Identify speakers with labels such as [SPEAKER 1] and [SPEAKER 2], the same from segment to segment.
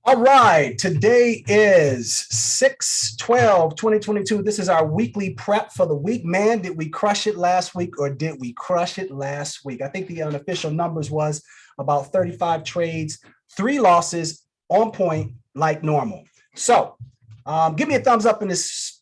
[SPEAKER 1] All right, today is 6/12/2022. This is our weekly prep for the week. Man, did we crush it last week or did we crush it last week? I think the unofficial numbers was about 35 trades, 3 losses, on point like normal. So give me a thumbs up in this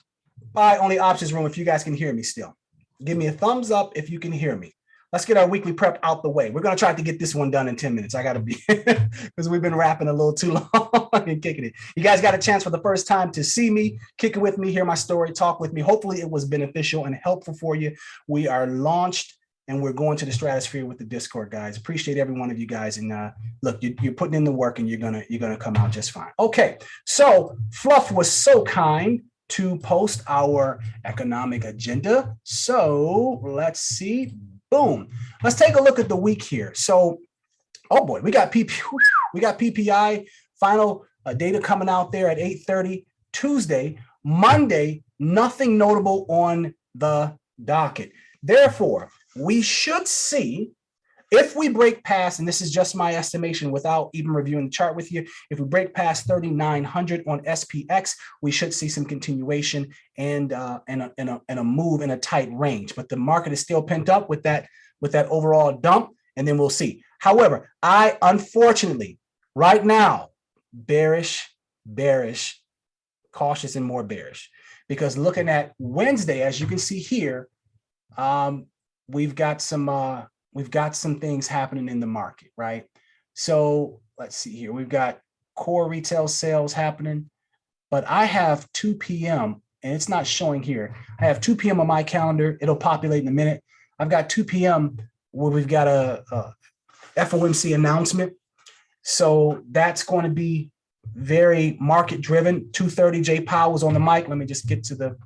[SPEAKER 1] SPY only options room if you guys can hear me still. Give me a thumbs up if you can hear me. Let's get our weekly prep out the way. We're going to try to get this one done in 10 minutes. I got to be, because we've been rapping a little too long and kicking it. You guys got a chance for the first time to see me, kick it with me, hear my story, talk with me. Hopefully it was beneficial and helpful for you. We are launched and we're going to the stratosphere with the Discord, guys. Appreciate every one of you guys. And look, you're putting in the work and you're gonna come out just fine. Okay, so Fluff was so kind to post our economic agenda. So let's see. Boom. Let's take a look at the week here. So, oh boy, we got PPI final data coming out there at 8:30 Tuesday. Monday, nothing notable on the docket. Therefore, we should see, if we break past, and this is just my estimation without even reviewing the chart with you, if we break past 3,900 on SPX, we should see some continuation and a move in a tight range. But the market is still pent up with that overall dump, and then we'll see. However, I unfortunately right now bearish, cautious, and more bearish, because looking at Wednesday, as you can see here, we've got some things happening in the market, right? So let's see here. We've got core retail sales happening, but I have 2 p.m. and it's not showing here. I have 2 p.m. on my calendar. It'll populate in a minute. I've got 2 p.m. where we've got a FOMC announcement. So that's going to be very market driven. 2:30, Jay Powell was on the mic. Let me just get to the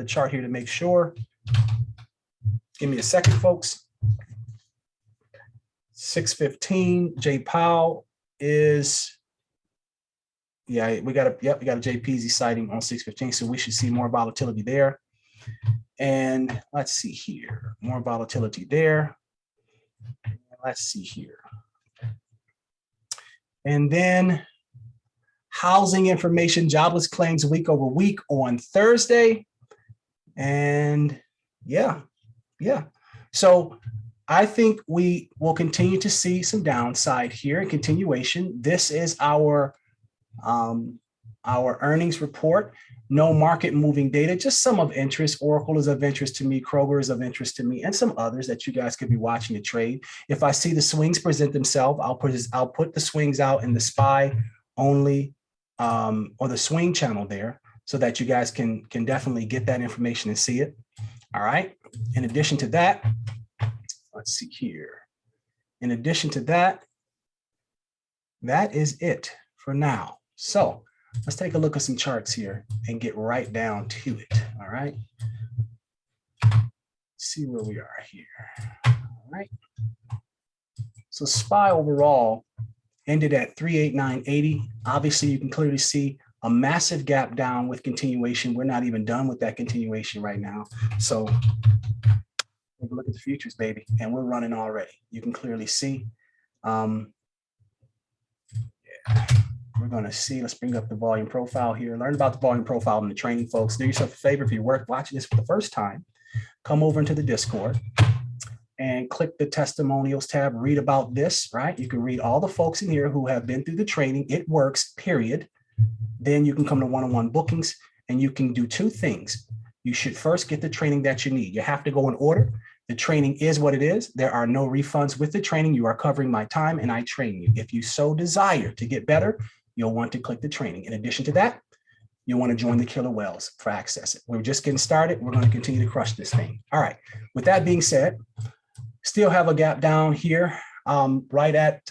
[SPEAKER 1] chart here to make sure. Give me a second, folks. 6:15, Jay Powell is, yeah, we got a JPZ sighting on 6:15, so we should see more volatility there. And let's see here, more volatility there. Let's see here. And then housing information, jobless claims week over week on Thursday. And yeah. So I think we will continue to see some downside here in continuation. This is our earnings report. No market moving data, just some of interest. Oracle is of interest to me. Kroger is of interest to me, and some others that you guys could be watching to trade. If I see the swings present themselves, I'll put the swings out in the SPY only or the swing channel there, so that you guys can definitely get that information and see it. All right. In addition to that, let's see here. In addition to that, that is it for now. So let's take a look at some charts here and get right down to it. All right. See where we are here. All right. So SPY overall ended at 389.80. Obviously, you can clearly see a massive gap down with continuation. We're not even done with that continuation right now. So look at the futures, baby, and we're running already. You can clearly see. Yeah. We're going to see. Let's bring up the volume profile here. Learn about the volume profile in the training, folks. Do yourself a favor if you're watching this for the first time. Come over into the Discord and click the testimonials tab. Read about this, right? You can read all the folks in here who have been through the training. It works, period. Then you can come to one-on-one bookings, and you can do 2 things. You should first get the training that you need. You have to go in order. The training is what it is. There are no refunds with the training. You are covering my time and I train you. If you so desire to get better, you'll want to click the training. In addition to that, you'll want to join the Killer Whales for access. We're just getting started. We're going to continue to crush this thing. All right. With that being said, still have a gap down here, right at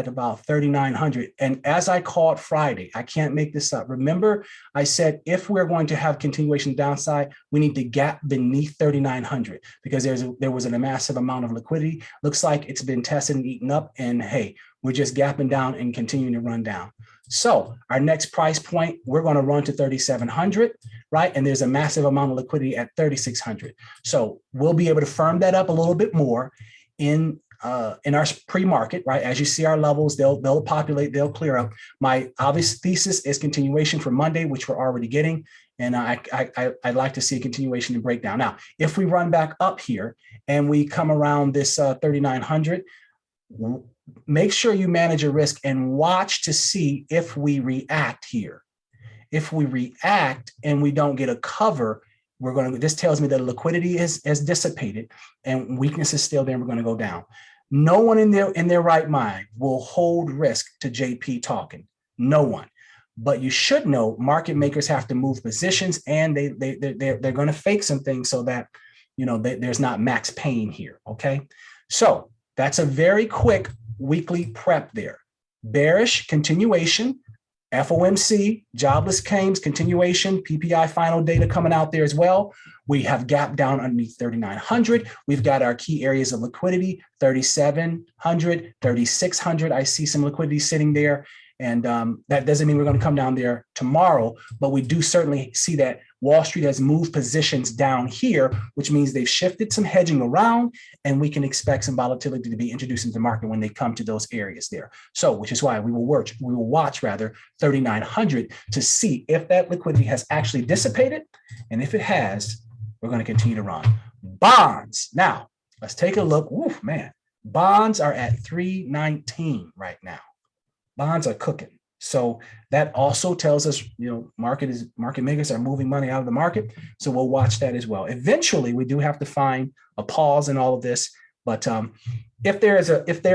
[SPEAKER 1] about 3,900. And as I called Friday, I can't make this up. Remember, I said, if we're going to have continuation downside, we need to gap beneath 3,900 because there was a massive amount of liquidity. Looks like it's been tested and eaten up. And hey, we're just gapping down and continuing to run down. So our next price point, we're going to run to 3,700, right? And there's a massive amount of liquidity at 3,600. So we'll be able to firm that up a little bit more in in our pre-market, right? As you see our levels, they'll populate, they'll clear up. My obvious thesis is continuation for Monday, which we're already getting. And I'd like to see a continuation and breakdown. Now, if we run back up here and we come around this 3,900, make sure you manage your risk and watch to see if we react here. If we react and we don't get a cover, this tells me that liquidity has dissipated and weakness is still there. We're going to go down. No one in their right mind will hold risk to JP talking. No one. But you should know market makers have to move positions, and they're going to fake some things so that there's not max pain here. Okay, so that's a very quick weekly prep there. Bearish continuation. FOMC, jobless claims, continuation, PPI final data coming out there as well. We have gap down underneath 3,900. We've got our key areas of liquidity, 3,700, 3,600. I see some liquidity sitting there. And that doesn't mean we're going to come down there tomorrow, but we do certainly see that Wall Street has moved positions down here, which means they've shifted some hedging around, and we can expect some volatility to be introduced into the market when they come to those areas there. So, which is why we will watch 3,900 to see if that liquidity has actually dissipated, and if it has, we're going to continue to run. Bonds. Now, let's take a look. Oof, man, bonds are at 319 right now. Bonds are cooking. So that also tells us, market makers are moving money out of the market. So we'll watch that as well. Eventually, we do have to find a pause in all of this. But if there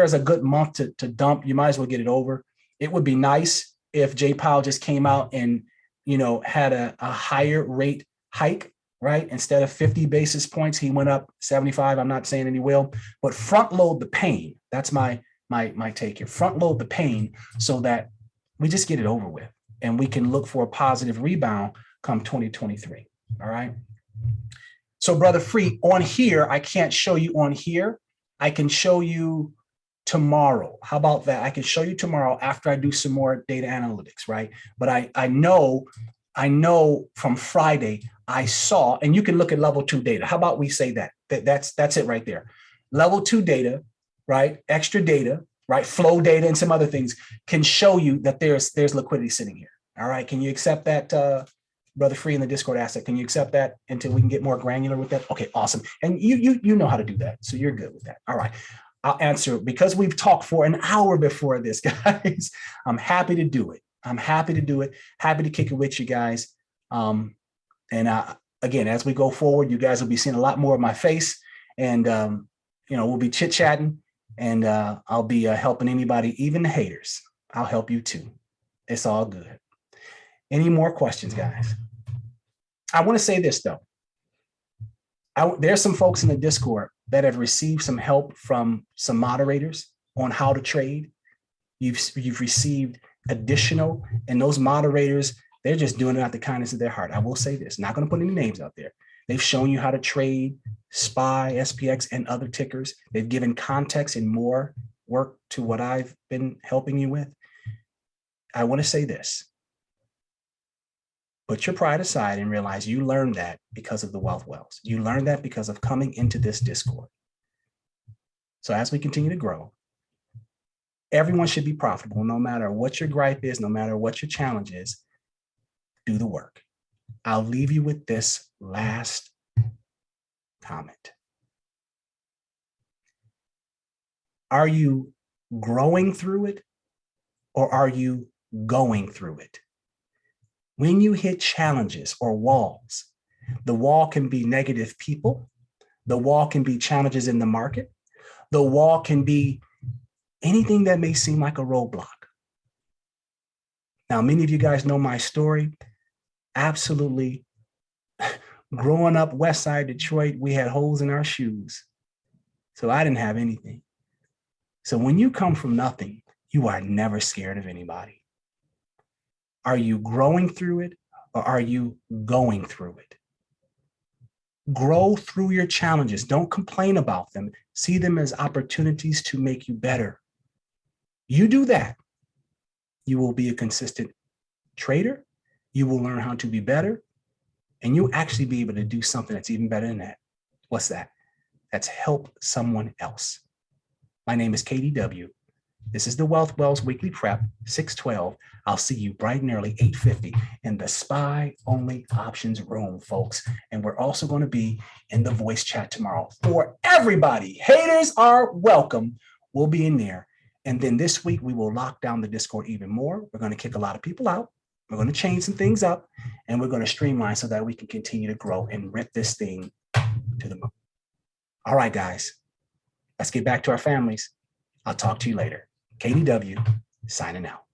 [SPEAKER 1] is a good month to dump, you might as well get it over. It would be nice if Jay Powell just came out and, had a higher rate hike, right? Instead of 50 basis points, he went up 75. I'm not saying he will, but front load the pain. That's my take here. Front load the pain so that we just get it over with and we can look for a positive rebound come 2023. All right. So Brother Free, on here, I can't show you on here. I can show you tomorrow. How about that? I can show you tomorrow after I do some more data analytics, right? But I know from Friday I saw, and you can look at level 2 data. How about we say that's it right there. Level 2 data, right? Extra data, right? Flow data and some other things can show you that there's liquidity sitting here. All right. Can you accept that, Brother Free in the Discord asset? Can you accept that until we can get more granular with that? Okay, awesome. And you know how to do that. So you're good with that. All right. I'll answer because we've talked for an hour before this, guys. I'm happy to do it. I'm happy to do it. Happy to kick it with you guys. Again, as we go forward, you guys will be seeing a lot more of my face, and we'll be chit-chatting, and I'll be helping anybody, even the haters. I'll help you too. It's all good. Any more questions, guys? I want to say this though. There's some folks in the Discord that have received some help from some moderators on how to trade. You've received additional, and those moderators, they're just doing it out the kindness of their heart. I will say this, not going to put any names out there. They've shown you how to trade SPY, SPX, and other tickers. They've given context and more work to what I've been helping you with. I want to say this. Put your pride aside and realize you learned that because of the Wealth Wells. You learned that because of coming into this Discord. So as we continue to grow, everyone should be profitable, no matter what your gripe is, no matter what your challenge is. Do the work. I'll leave you with this last comment. Are you growing through it, or are you going through it? When you hit challenges or walls, the wall can be negative people. The wall can be challenges in the market. The wall can be anything that may seem like a roadblock. Now, many of you guys know my story. Absolutely. Growing up West Side Detroit, we had holes in our shoes. So I didn't have anything. So when you come from nothing, you are never scared of anybody. Are you growing through it, or are you going through it? Grow through your challenges. Don't complain about them. See them as opportunities to make you better. You do that, you will be a consistent trader. You will learn how to be better, and you'll actually be able to do something that's even better than that. What's that? That's help someone else. My name is KDW. This is the Wealth Wells Weekly Prep, 612. I'll see you bright and early, 8:50 in the SPY Only Options room, folks. And we're also going to be in the voice chat tomorrow for everybody. Haters are welcome. We'll be in there. And then this week, we will lock down the Discord even more. We're going to kick a lot of people out. We're going to change some things up, and we're going to streamline so that we can continue to grow and rip this thing to the moon. All right, guys, let's get back to our families. I'll talk to you later. KDW signing out.